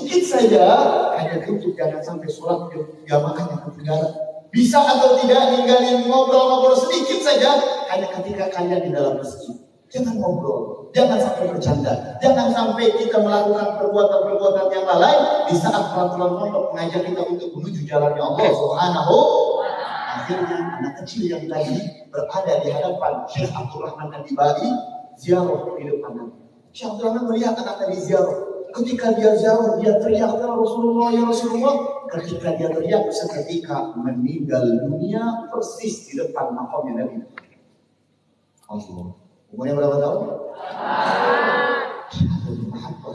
sedikit saja, hanya untuk jangan sampai sholat jamaahnya ketinggalan. Bisa atau tidak ninggalin ngobrol-ngobrol sedikit saja, hanya ketika kalian di dalam masjid. Jangan ngobrol, jangan sampai bercanda, jangan sampai kita melakukan perbuatan-perbuatan yang lalai di saat peraturan pondok mengajak kita untuk menuju jalannya Allah Subhanahu. Akhirnya anak kecil yang tadi berada di hadapan Syekh Abdul Rahman An-Nibali ziarah di depan Nabi. Syekh Abdul Rahman melihat anak tadi ziarah. Ketika dia ziarah, dia teriak, ya Rasulullah, ya Rasulullah. Ketika dia teriak, seketika meninggal dunia persis di depan makamnya Nabi. Allah. Umurnya berapa tahun? Apa?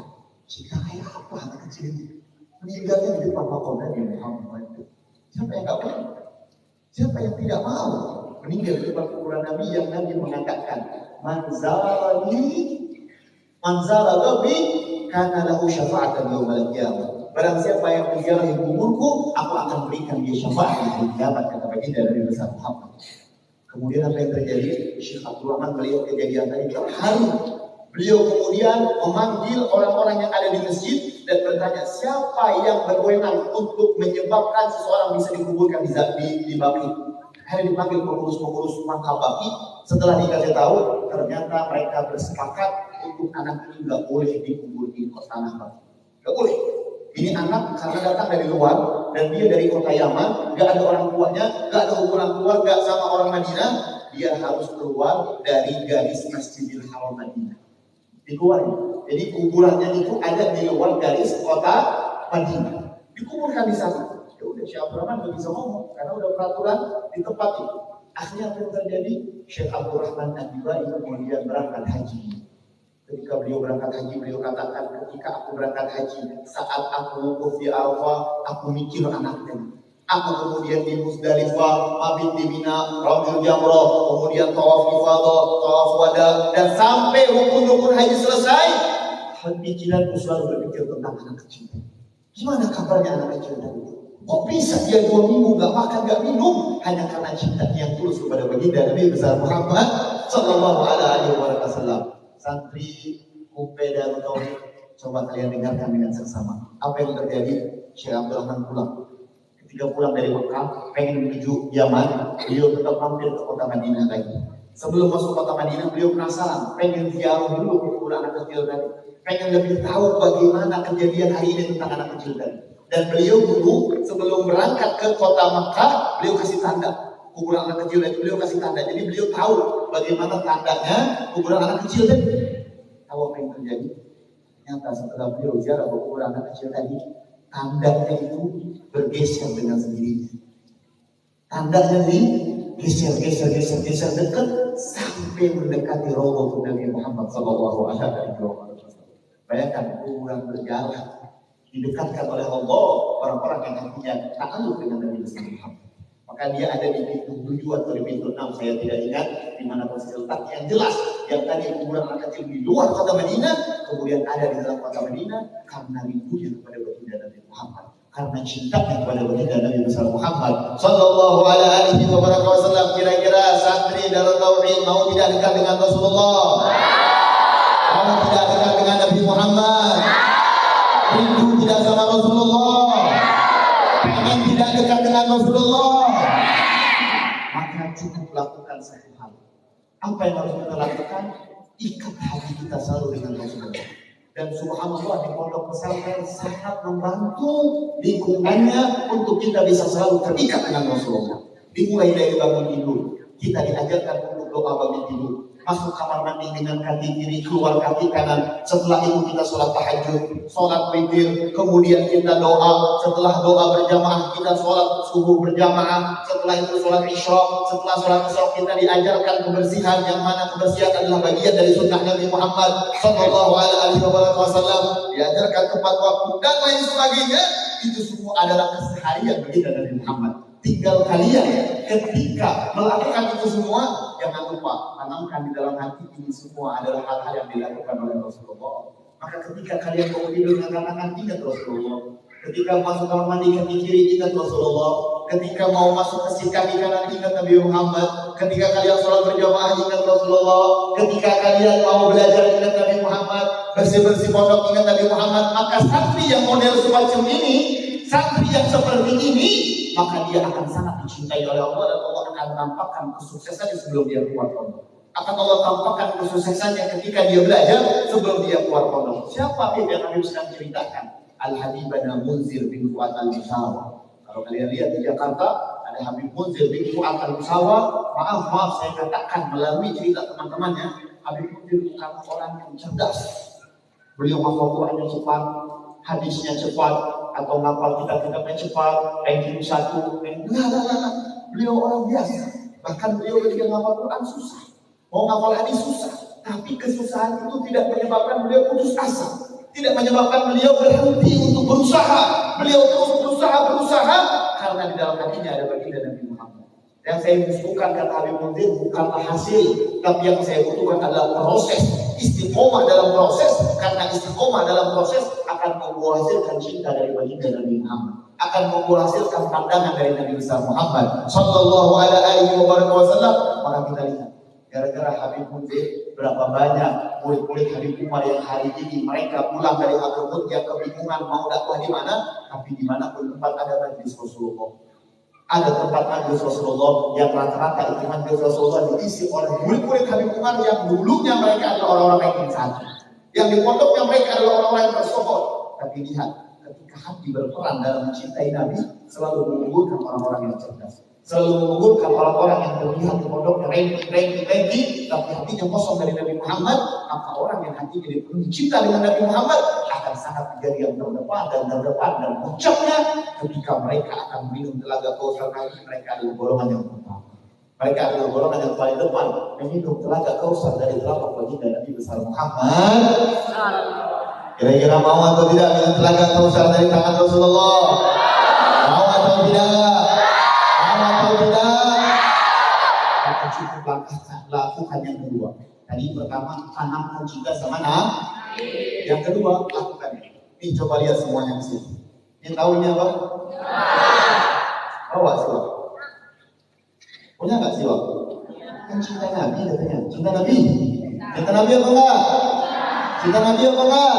Jika kayak apa anak kecil ini? Meninggalnya di depan makam Nabi Muhammad. Siapa yang gak mau? Siapa yang tidak mau meninggal di depan kuburan Nabi yang Nabi mengatakan manzala gabi karena lahu syafa'atan yaumal qiyamah. Barang siapa yang menziarahi kuburku, aku akan berikan dia syafaat di hari kiamat, kata baginda Nabi besar Muhammad. Kemudian apa yang terjadi? Syekh Abdul Rahman melihat kejadian tadi terharu. Beliau kemudian memanggil orang-orang yang ada di masjid dan bertanya, siapa yang berwenang untuk menyebabkan seseorang bisa dikuburkan di baki? Akhirnya dipanggil pengurus-pengurus makam baki. Setelah dikasih tahu, ternyata mereka bersepakat untuk anak ini nggak boleh dikubur di tanah baki. Nggak boleh. Ini anak karena datang dari luar dan dia dari kota Yaman, nggak ada orang tuanya, nggak ada hubungan keluarga sama orang Madinah, dia harus keluar dari garis Masjidil Haram Madinah. Dikeluarin. Jadi kuburannya itu ada di luar garis kota Madinah. Dikuburkan di sana. Ya udah, Syekh Abdul Rahman nggak bisa ngomong karena udah peraturan di tempat itu. Akhirnya apa yang terjadi? Syekh Abdul Rahman An-Nibali kemudian berangkat haji. Ketika beliau berangkat haji, beliau katakan, ketika aku berangkat haji, saat aku wukuf di Arafah, aku mikir anaknya. Aku kemudian di Muzdalifah, mabit di Mina, Ramil Jamrah, kemudian tawaf ifadah, tawaf wada, dan sampai rukun-rukun haji selesai, pikiranku selalu berpikir tentang anak kecil. Gimana kabarnya anak kecil tadi? Kok bisa dia 2 minggu gak makan, gak minum, hanya karena cinta yang tulus kepada baginda Nabi besar Muhammad Sallallahu Alaihi Wasallam. Santri Kupe dan Tauhid, coba kalian dengarkan dengan seksama. Apa yang terjadi? Syekh Abdul Rahman pulang. Ketika pulang dari Mekah, pengen menuju Yaman, beliau tetap mampir ke kota Madinah lagi. Sebelum masuk kota Madinah, beliau penasaran, pengen ziarah dulu kuburan anak kecil tadi. Pengen lebih tahu bagaimana kejadian hari ini tentang anak kecil tadi. Dan beliau dulu sebelum berangkat ke kota Mekah, beliau kasih tanda kuburan anak kecil tadi. Beliau kasih tanda, jadi beliau tahu bagaimana tandanya kuburan anak kecil tadi. Tahu apa yang terjadi? Ternyata setelah beliau ziarah kuburan anak kecil tadi, tandanya itu bergeser dengan sendirinya. Tandanya geser dekat sampai mendekati Raudhatul Nabi Muhammad Sallallahu Alaihi Wasallam. Bayangkan kuburan berjalan didekatkan oleh Allah orang-orang yang punya ta'alluq dengan Nabi Muhammad. Maka dia ada di pintu 7 atau di pintu 6, saya tidak ingat di mana posisi letak yang jelas. Yang tadi kuburan anak kecil di luar kota Madinah, kemudian ada di dalam kota Madinah karena rindunya kepada baginda Nabi Muhammad, karena cintanya kepada baginda Nabi besar Muhammad Sallallahu Alaihi Wasallam. Kira-kira santri Darut Tauhid mau tidak dekat dengan Rasulullah? Mau tidak dekat dengan Nabi Muhammad? Rindu tidak sama Rasulullah? Pengen tidak dekat dengan Rasulullah? Maka cukup lakukan satu hal. Apa yang harus kita lakukan? Ikat hati kita selalu dengan Rasulullah. Dan subhanallah di pondok pesantren sangat membantu lingkungannya untuk kita bisa selalu terikat dengan Rasulullah. Dimulai dari bangun tidur, kita diajarkan untuk doa bangun tidur. Masuk kamar mandi dengan kaki kiri, keluar kaki kanan. Setelah itu kita sholat tahajud, sholat witir, kemudian kita doa. Setelah doa berjamaah, kita sholat subuh berjamaah. Setelah itu sholat isyraq. Setelah sholat isyraq kita diajarkan kebersihan, yang mana kebersihan adalah bagian dari sunnah Nabi Muhammad Sallallahu Alaihi Wasallam. Diajarkan tepat waktu dan lain sebagainya. Itu semua adalah keseharian bagi Nabi Muhammad. Tinggal kalian ketika melakukan itu semua, jangan lupa tanamkan di dalam hati ini semua adalah hal-hal yang dilakukan oleh Rasulullah. Maka ketika kalian mau tidur dengan katakan ingat Rasulullah. Ketika masuk kamar mandi kaki kiri ingat Rasulullah. Ketika mau masuk masjid kaki kanan ingat Nabi Muhammad. Ketika kalian sholat berjamaah ingat Rasulullah. Ketika kalian mau belajar ingat Nabi Muhammad. Bersih-bersih pondok ingat Nabi Muhammad. Maka santri yang model semacam ini, santri yang seperti ini, maka dia akan sangat dicintai oleh Allah dan Allah akan tampakkan kesuksesannya sebelum dia keluar pondok. Akan Allah tampakkan kesuksesannya ketika dia belajar sebelum dia keluar pondok. Siapa yang Nabi sedang ceritakan? Al-Habibana Munzir bin Fuad al-Musawa. Kalau kalian lihat di Jakarta ada Habib Munzir bin Fuad al-Musawa. Maaf saya katakan melalui cerita teman-temannya, Habib Munzir bukan orang yang cerdas. Beliau hafal Qurannya cepat, hadisnya cepat, atau ngapal kitab-kitabnya cepat, ranking 1, beliau orang biasa. Bahkan beliau ketika ngapal Quran susah, mau ngapal hadis susah. Tapi kesusahan itu tidak menyebabkan beliau putus asa, tidak menyebabkan beliau berhenti untuk berusaha. Beliau terus berusaha karena di dalam hatinya ada baginda Nabi Muhammad. Yang saya butuhkan kata Habib Munzir bukanlah hasil, tapi yang saya butuhkan adalah proses. Istiqomah dalam proses, karena istiqomah dalam proses akan menghasilkan cinta dari baginda Nabi Muhammad, akan menghasilkan pandangan dari Nabi besar Muhammad sallallahu alaihi wasallam. Maka kita lihat gara-gara Habib Munzir berapa banyak murid-murid Habib Umar yang hari ini mereka pulang dari Hadramut yang kebingungan mau dakwah di mana, tapi di mana pun tempat ada majlis Rasulullah. Ada tempat majlis Rasulullah yang rata-rata itu majlis Rasulullah diisi oleh murid-murid Habib Umar yang dulunya mereka adalah orang-orang ranking 1, yang di pondoknya mereka adalah orang-orang yang tersohor. Tapi lihat, ketika hati berperan dalam mencintai Nabi, selalu mengunggulkan orang-orang yang cerdas, selalu mengunggulkan orang-orang yang terlihat di pondoknya ranking, tapi hatinya kosong dari Nabi Muhammad. Maka orang yang hatinya dipenuhi cinta dengan Nabi Muhammad akan sangat menjadi yang terdepan dan puncaknya ketika mereka akan minum telaga Kausar Nabi. Mereka adalah golongan yang pertama, mereka adalah golongan yang paling depan meminum telaga Kausar dari telapak baginda Nabi besar Muhammad. Kira-kira mau atau tidak minum telaga Kausar dari tangan Rasulullah? Mau atau tidak? Maka cukup lakukan yang kedua. Tadi pertama tanamkan cinta sama Nabi. Yang kedua lakukan. Ini coba lihat semuanya di sini. Ini tahu ini apa? Bawa siwak. Punya nggak siwak? Kan cinta Nabi katanya. Cinta Nabi. Cinta Nabi apa enggak? Cinta Nabi apa enggak?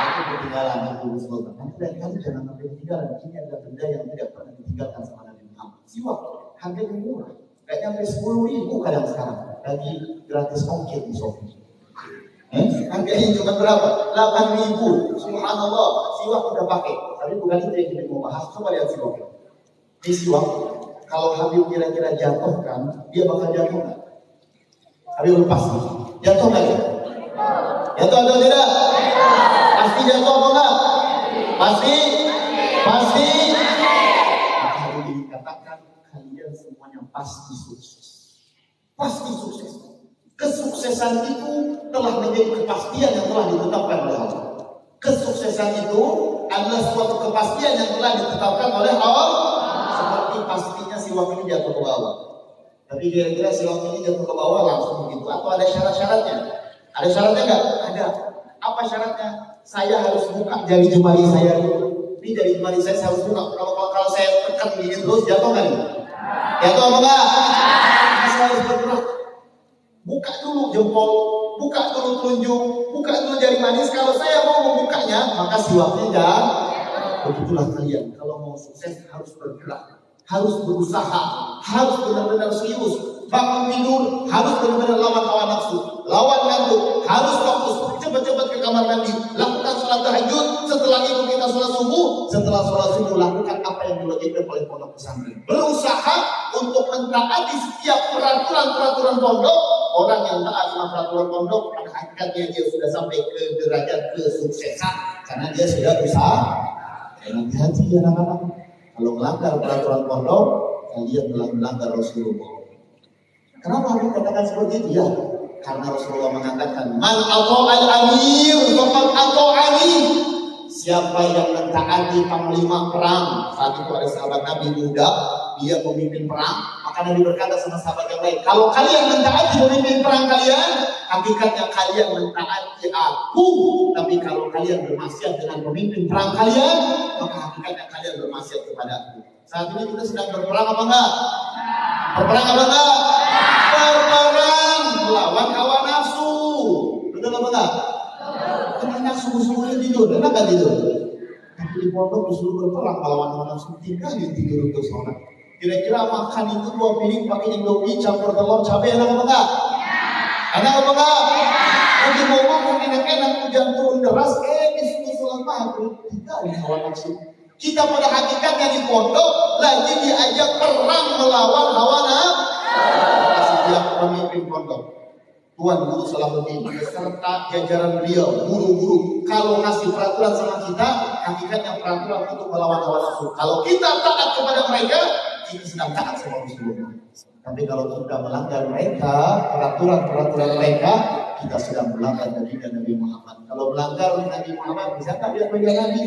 Itu ketinggalan itu Rasulullah. Nanti dari kali jangan sampai ketinggalan. Ini adalah benda yang tidak pernah ditinggalkan sama Nabi Muhammad. Siwak harganya murah. Gak nyampe 10.000 kadang sekarang. Lagi gratis ongkir di Shopee. Harganya cuma berapa? 8.000. Subhanallah. Siwak udah pakai. Tapi bukan itu yang kita mau bahas. Coba lihat siwak. Ini siwak. Kalau Habib kira-kira jatuh kan, dia bakal jatuh nggak? Habib lepas. Jatuh nggak ya? Jatuh atau tidak? Pasti jatuh apa enggak? Pasti. Maka hari ini dikatakan kalian semuanya pasti sukses. Pasti sukses. Kesuksesan itu telah menjadi kepastian yang telah ditetapkan oleh Allah. Kesuksesan itu adalah suatu kepastian yang telah ditetapkan oleh Allah. Seperti pastinya siwak ini jatuh ke bawah. Tapi kira-kira siwak ini jatuh ke bawah langsung begitu atau ada syarat-syaratnya? Ada syaratnya enggak? Ada. Apa syaratnya? Saya harus buka jari jemari saya dulu. Ini jari jemari saya harus buka. Kalau saya tekan gini terus jatuh kan? Jatuh apa enggak? Saya harus bergerak. Buka dulu jempol, buka dulu telunjuk, buka dulu jari manis. Kalau saya mau membukanya, maka siwaknya jangan. Begitulah kalian. Kalau mau sukses harus bergerak, harus berusaha, harus benar-benar serius. Bangun tidur harus benar-benar lawan hawa nafsu, lawan ngantuk, harus fokus. Cepat-cepat ke kamar mandi, lakukan sholat tahajud. Setelah itu kita sholat subuh. Setelah sholat subuh lakukan apa yang diwajibkan oleh pondok pesantren. Berusaha untuk mentaati setiap peraturan pondok. Orang yang taat sama peraturan pondok, pada hakikatnya dia sudah sampai ke derajat kesuksesan karena dia sudah berusaha. Dan hati-hati ya anak-anak. Kalau melanggar peraturan pondok, kalian telah melanggar Rasulullah. Kenapa aku katakan seperti itu ya? Karena Rasulullah mengatakan, "Man ata'al amir, faqad ata'ani." Siapa yang mentaati panglima perang? Saat itu ada sahabat Nabi muda, dia pemimpin perang. Maka Nabi berkata sama sahabat yang lain, kalau kalian mentaati pemimpin perang kalian, hakikatnya kalian mentaati aku. Tapi kalau kalian bermaksiat dengan pemimpin perang kalian, maka hakikatnya kalian bermaksiat kepada aku. Saat ini kita sedang berperang apa enggak? Berperang apa enggak? Berperang melawan hawa nafsu. Betul apa enggak? Enak sungguh-sungguhnya tidur, enak gak tidur? Tapi di pondok disuruh berperang melawan hawa nafsu, tinggal tidur untuk sholat. Kira-kira makan itu 2 piring pakai Indomie campur telur cabai enak apa enggak? Enak apa enggak? Lagi mau makan enak-enak hujan turun deras, disuruh sholat maghrib, tinggal di hawa nafsu. Kita pada hakikatnya di pondok lagi diajak perang melawan hawa nafsu. Setiap pemimpin pondok, Tuan Guru Salahuddin beserta jajaran beliau, guru-guru, kalau ngasih peraturan sama kita, hakikatnya peraturan untuk melawan hawa nafsu. Kalau kita taat kepada mereka, kita sedang taat sama Rasulullah. Tapi kalau sudah melanggar mereka, peraturan mereka, kita sedang melanggar Nabi Muhammad. Kalau melanggar Nabi Muhammad, bisa tak dia bagi Nabi?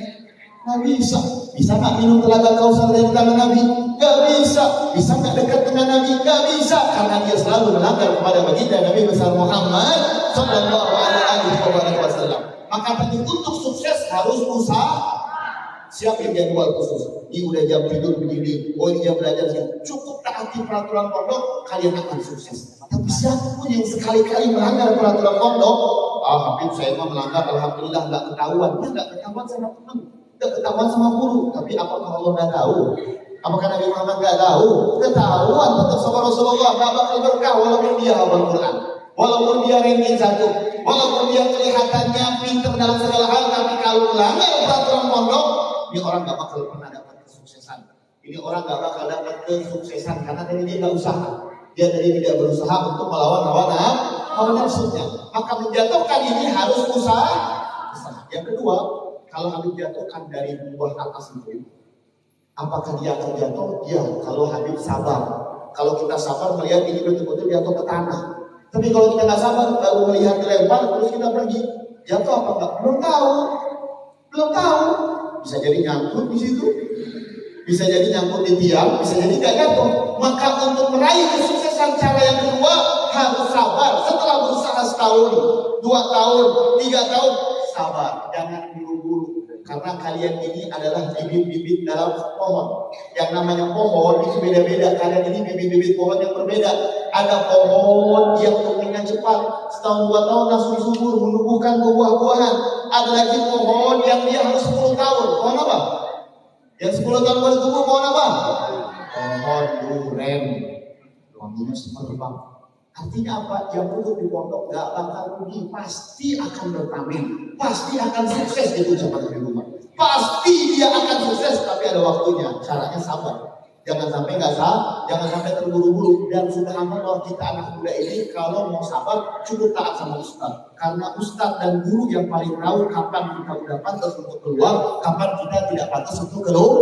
Nggak bisa. Bisa nggak minum telaga Kausar dari tangan Nabi? Nggak bisa. Bisa nggak dekat dengan Nabi? Nggak bisa. Karena dia selalu melanggar kepada baginda Nabi besar Muhammad Sallallahu Alaihi Wasallam. Maka tadi untuk sukses harus usaha. Siapin jadwal khusus. Ini udah jam tidur begini. Oh ini jam belajar. Cukup taati peraturan pondok, kalian akan sukses. Tapi siapapun yang sekali-kali melanggar peraturan pondok, Habib saya mau melanggar, alhamdulillah nggak ketahuan. Dia nggak ketahuan sama teman, nggak ketahuan sama guru. Tapi apakah Allah nggak tahu? Apakah Nabi Muhammad nggak tahu? Ketahuan tetap sama Rasulullah. Nggak bakal berkah walaupun dia hafal Quran, walaupun dia ranking 1, walaupun dia kelihatannya pintar dalam segala hal. Tapi kalau melanggar peraturan pondok, ini orang nggak bakal pernah dapat kesuksesan. Ini orang nggak bakal dapat kesuksesan karena tadi dia nggak usaha. Dia tadi tidak berusaha untuk melawan hawa nafsunya. Maka menjatuhkan ini harus usaha. Yang kedua, kalau Habib jatuhkan dari buah atas itu, apakah dia akan jatuh? Ya, kalau Habib sabar. Kalau kita sabar melihat ini betul-betul jatuh ke tanah. Tapi kalau kita nggak sabar, baru melihat dilempar terus kita pergi, jatuh apa enggak? Belum tahu. Bisa jadi nyangkut di situ, bisa jadi nyangkut di tiang, bisa jadi nggak jatuh. Maka untuk meraih kesuksesan cara yang kedua harus sabar. Setelah berusaha setahun, 2 tahun, 3 tahun, sabar. Jangan buru-buru. Karena kalian ini adalah bibit-bibit dalam pohon. Yang namanya pohon itu beda-beda. Kalian ini bibit-bibit pohon yang berbeda. Ada pohon yang tumbuhnya cepat, setahun 2 tahun langsung subur, menumbuhkan buah-buahan. Ada lagi pohon yang dia harus 10 tahun. Pohon apa? Yang 10 tahun baru tumbuh, pohon apa? Pohon duren. Wanginya semerbak. Artinya apa? Yang duduk di pondok gak bakal rugi, pasti akan berpanen, pasti akan sukses itu ucapan di rumah. Pasti dia akan sukses, tapi ada waktunya. Caranya sabar. Jangan sampai jangan sampai terburu-buru. Dan sudah aman bahwa kita anak muda ini kalau mau sabar cukup taat sama ustaz. Karena ustaz dan guru yang paling tahu kapan kita udah pantas untuk keluar, kapan kita tidak pantas untuk keluar.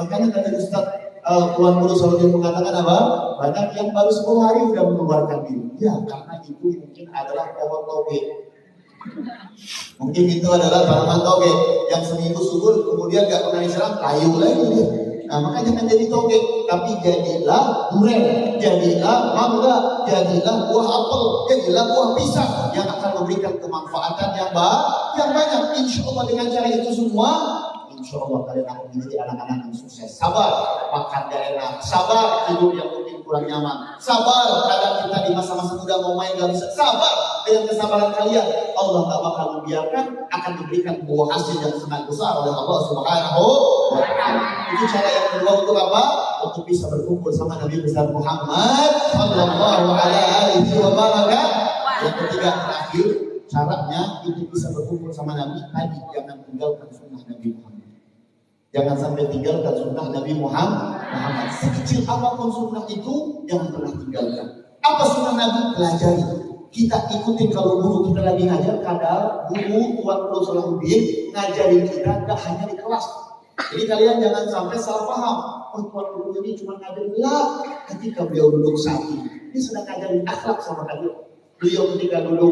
Makanya tadi ustaz Tuan Guru Salahuddin mengatakan apa? Banyak yang baru 10 hari sudah mengeluarkan diri. Ya, karena itu mungkin adalah pohon toge. Mungkin itu adalah tanaman toge yang seminggu subur kemudian gak pernah diserang, kayu lagi dia. Nah, makanya jangan jadi toge, tapi jadilah duren, jadilah mangga, jadilah buah apel, jadilah buah pisang yang akan memberikan kemanfaatan yang banyak. Insya Allah dengan cara itu semua, insya Allah kalian akan menjadi anak-anak yang sukses. Sabar, makan gak enak. Sabar, tidur yang mungkin kurang nyaman. Sabar, kadang kita di masa-masa muda mau main gak bisa. Sabar, dengan kesabaran kalian Allah tak bakal membiarkan, akan diberikan buah hasil yang sangat besar oleh Allah Subhanahu wa Ta'ala. Itu cara yang kedua untuk apa? Untuk bisa berkumpul sama Nabi besar Muhammad Sallallahu Alaihi Wasallam. Yang ketiga terakhir, caranya untuk bisa berkumpul sama Nabi tadi, jangan tinggalkan sunnah Nabi Muhammad. Jangan sampai tinggalkan sunnah Nabi Muhammad. Sekecil apapun sunnah itu, jangan pernah tinggalkan. Apa sunnah Nabi? Pelajari. Kita ikutin kalau guru kita lagi ngajar, kadang guru Tuan Guru Salahuddin ngajarin kita gak hanya di kelas. Jadi kalian jangan sampai salah paham. Oh Tuan Guru ini cuma ngajarin lah. Ketika beliau duduk saat ini sedang ngajarin akhlak sama kalian. Beliau ketika duduk,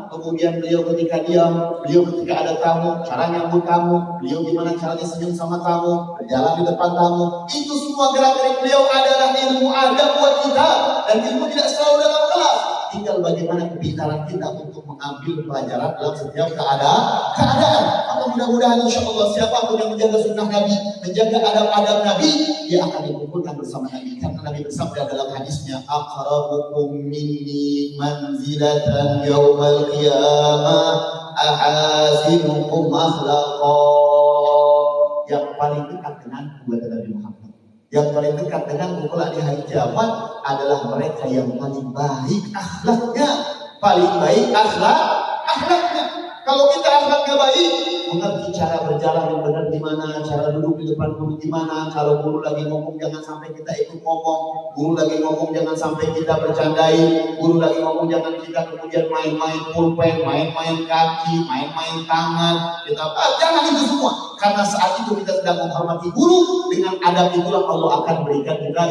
kemudian beliau ketika diam, beliau ketika ada tamu, cara nyambut tamu, beliau gimana caranya senyum sama tamu, berjalan di depan tamu. Itu semua gerak-gerik beliau adalah ilmu ada buat kita. Dan ilmu tidak selalu dalam kelas. Di tinggal bagaimana kepintaran kita untuk mengambil pelajaran dalam setiap keadaan. Maka mudah-mudahan insya Allah siapapun yang menjaga sunnah Nabi, menjaga adab-adab Nabi, dia akan dikumpulkan bersama Nabi. Karena Nabi bersabda dalam hadisnya, aqrabukum minni manzilatan yaumal qiyamah ahasinukum akhlaqa. Yang paling dekat dengan Nabi Muhammad, yang paling dekat dengan kelak di hari kiamat adalah mereka yang paling baik akhlaknya, paling baik akhlaknya. Kalau kita akhlaknya baik, mengerti cara berjalan yang benar gimana, cara duduk di depan guru gimana. Kalau guru lagi ngomong jangan sampai kita ikut ngomong, guru lagi ngomong jangan sampai kita bercandai, guru lagi ngomong jangan kita kemudian main-main pulpen, main-main kaki, main-main tangan. Kita jangan itu semua. Karena saat itu kita sedang menghormati guru, dengan adab itulah Allah akan berikan kita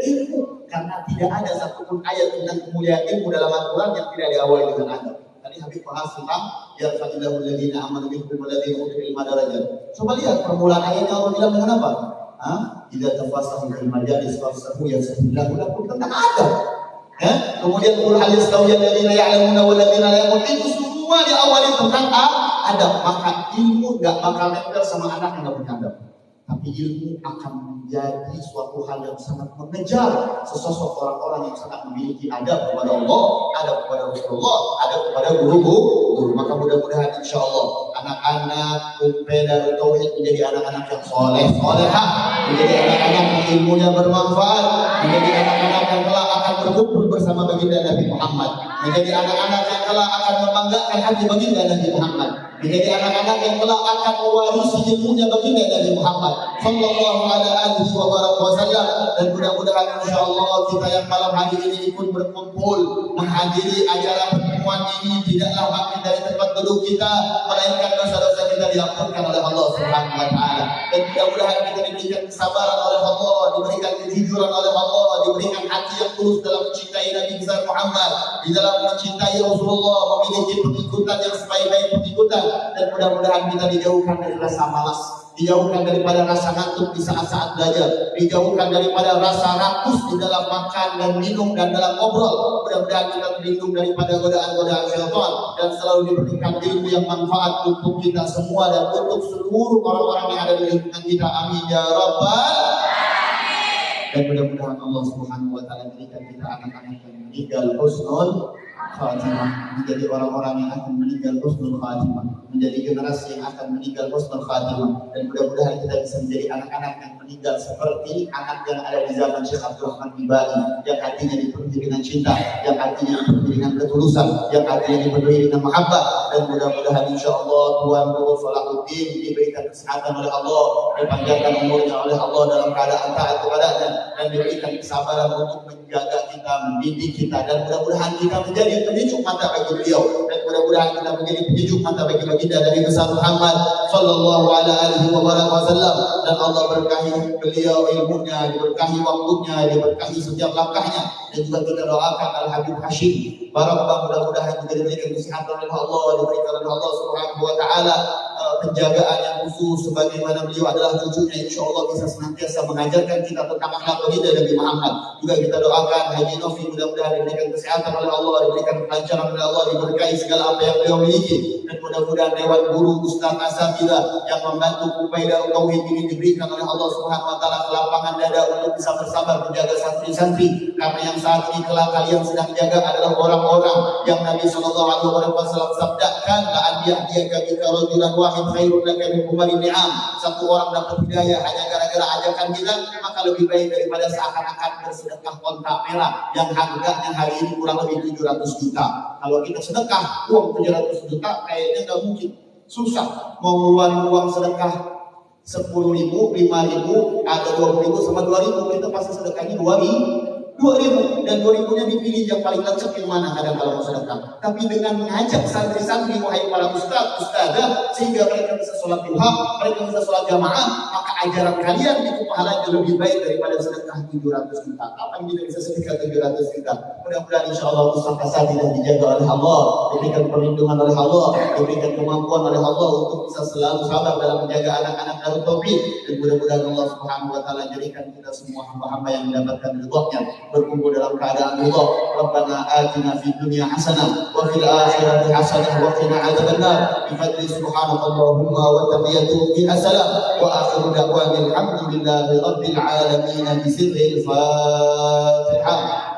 ilmu. Karena tidak ada satupun ayat tentang kemuliaan ilmu dalam Al-Quran yang tidak diawali dengan adab. Tadi Habib bahas tentang yarfa'illahu alladziina aamanu minkum walladziina utul ilma darajat. Coba lihat permulaan ayatnya Allah bilang dengan apa? Idza tafassahu fil majalis fafsahu yafsahillahu lakum, tentang adab. Kemudian qul hal yastawi alladziina ya'lamuna wal ladziina la ya'lamun, itu semua diawali tentang adab. Maka ilmu enggak bakal nempel sama anak yang enggak punya adab. Tapi ilmu akan menjadi suatu hal yang sangat mengejar sesosok orang-orang yang sangat memiliki adab kepada Allah, adab kepada Rasulullah, adab kepada guru-guru. Maka mudah-mudahan insya Allah anak-anak Darut Tauhid menjadi anak-anak yang soleh-solehah, menjadi anak-anak yang ilmunya bermanfaat, menjadi anak-anak yang kelak akan berkumpul bersama baginda Nabi Muhammad, menjadi anak-anak yang kelak akan membanggakan hati baginda Nabi Muhammad, menjadi anak-anak yang kelak akan mewarisi ilmunya baginda Nabi Muhammad sallallahu alaihi wasallam. Dan mudah-mudahan insyaallah kita yang malam hari ini ikut berkumpul menghadiri acara pertemuan ini tidaklah makin dari tempat duduk kita, melainkan dosa-dosa kita diampunkan oleh Allah Subhanahu wa taala. Dan mudah-mudahan kita diberikan kesabaran oleh Allah, diberikan kejujuran oleh Allah, diberikan hati yang tulus dalam mencintai Nabi besar Muhammad, di dalam mencintai Rasulullah, memiliki pengikutan yang sebaik-baik pengikutan. Dan mudah-mudahan kita dijauhkan dari rasa malas, dijauhkan daripada rasa ngantuk di saat-saat belajar, dijauhkan daripada rasa rakus di dalam makan dan minum dan dalam ngobrol. Mudah-mudahan kita terlindung daripada godaan-godaan syaitan dan selalu diberikan ilmu yang manfaat untuk kita semua dan untuk seluruh orang-orang yang ada di lingkungan kita. Amin ya rabbal. Dan mudah-mudahan Allah Subhanahu wa taala berikan kita anak-anak yang meninggal husnul khatimah, menjadi orang-orang yang akan meninggal husnul khatimah, menjadi generasi yang akan meninggal husnul khatimah. Dan mudah-mudahan kita bisa menjadi anak-anak yang meninggal seperti anak yang ada di zaman Syekh Abdul Rahman Bibali, yang hatinya dipenuhi dengan cinta, yang hatinya dipenuhi dengan ketulusan, yang hatinya dipenuhi dengan mahabbah. Dan mudah-mudahan insyaallah Tuan Guru Salahuddin diberikan kesehatan oleh Allah, dipanjangkan umurnya oleh Allah dalam keadaan taat kepadanya, dan diberikan kesabaran untuk menjaga kita, mendidik kita. Dan mudah-mudahan kita menjadi penyejuk mata bagi beliau, dan mudah-mudahan kita menjadi penyejuk mata bagi baginda Nabi besar Muhammad sallallahu alaihi wasallam. Dan Allah berkahi beliau ilmunya, diberkahi waktunya, diberkahi setiap langkahnya. Dan juga kita doakan Al Habib Hashim Barakallah, mudah-mudahan juga diberikan kesehatan oleh Allah, diberikan oleh Allah Subhanahu wa taala penjagaan yang khusus, sebagaimana beliau adalah cucunya, insyaallah bisa senantiasa mengajarkan kita tentang akhlak baginda Nabi Muhammad. Juga kita doakan Haji Novi, mudah-mudahan diberikan kesehatan oleh Allah, diberikan kelancaran oleh Allah, diberkahi segala apa yang beliau miliki. Dan mudah-mudahan Dewan Guru Ustaz Asabila yang membantu Kupai Darut Tauhid ini diberikan oleh Allah Subhanahu wa taala kelapangan dada untuk bisa bersabar menjaga santri-santri, karena yang saat ini kelak kalian sedang jaga adalah orang-orang yang Nabi sallallahu alaihi wasallam sabdakan, la anbiya'aka bika rajulan wahid khairun laka min umarin ni'am. Satu orang dapat hidayah hanya gara-gara ajakan kita, maka lebih baik daripada seakan-akan bersedekah onta merah yang harganya hari ini kurang lebih 700 juta. Kalau kita sedekah uang 700 juta kayaknya nggak mungkin, susah mau ngeluarin uang sedekah 10.000, 5.000, ada 20.000 sama 2.000, kita pasti sedekahnya 2.000 dan 2.000-nya dipilih yang paling lengkap yang mana kadang kalau mau sedekah. Tapi dengan mengajak santri-santri, wahai para ustaz, ustazah, sehingga mereka bisa sholat duha, mereka bisa sholat jamaah, maka ajaran kalian itu pahalanya lebih baik daripada sedekah 700 juta. Kapan kita bisa sedekah 700 juta? Mudah-mudahan insyaallah Ustaz Asadilah dijaga oleh Allah, diberikan perlindungan oleh Allah, diberikan kemampuan oleh Allah untuk bisa selalu sabar dalam menjaga anak-anak Darut Tauhid. Dan mudah-mudahan Allah Subhanahu wa taala jadikan kita semua hamba-hamba yang mendapatkan ridha-Nya. berkumpul dalam keadaan ridha. Rabbana atina fid dunya hasanah wa fil akhirati hasanah wa qina adzabannar. Bi fadli subhanakallahumma wa tahiyyatu fi assalam wa akhiru da'wana alhamdulillahi rabbil alamin bi sirril Fatihah.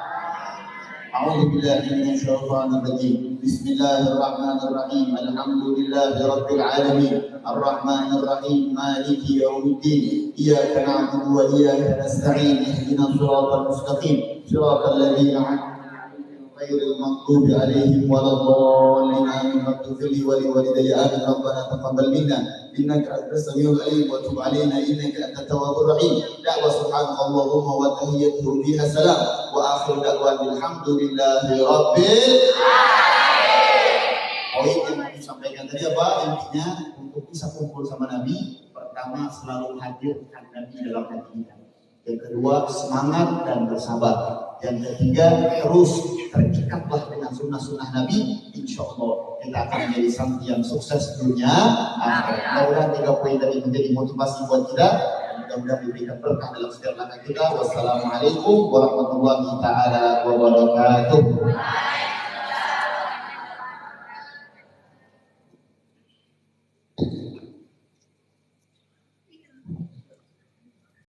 أعوذ بالله من الشيطان الرجيم بسم الله الرحمن الرحيم الحمد لله رب العالمين الرحمن الرحيم مالك يوم الدين إياك نعبد وإياك نستعين اهدنا الصراط المستقيم صراط الذين أنعمت غير المغضوب عليهم ولا الضالين آمين رب اغفر لي ولوالدي آمين ربنا تقبل منا إنك أنت السميع العليم وتب علينا إنك أنت التواب الرحيم دعوة سبحانك اللهم وتحيتهم فيها السلام وآخر دعوانا الحمد لله رب العالمين. Poin yang mau disampaikan tadi apa? Intinya untuk bisa kumpul sama Nabi, pertama selalu hadirkan Nabi dalam hati kita. Yang kedua semangat dan bersabar. Yang ketiga terus terikatlah dengan sunnah-sunnah Nabi. Insya Allah kita akan menjadi santri yang sukses dunia akhirat. Mudah-mudahan 3 poin tadi menjadi motivasi buat kita. Mudah-mudahan diberikan berkah dalam setiap langkah kita. Wassalamualaikum warahmatullahi taala wabarakatuh.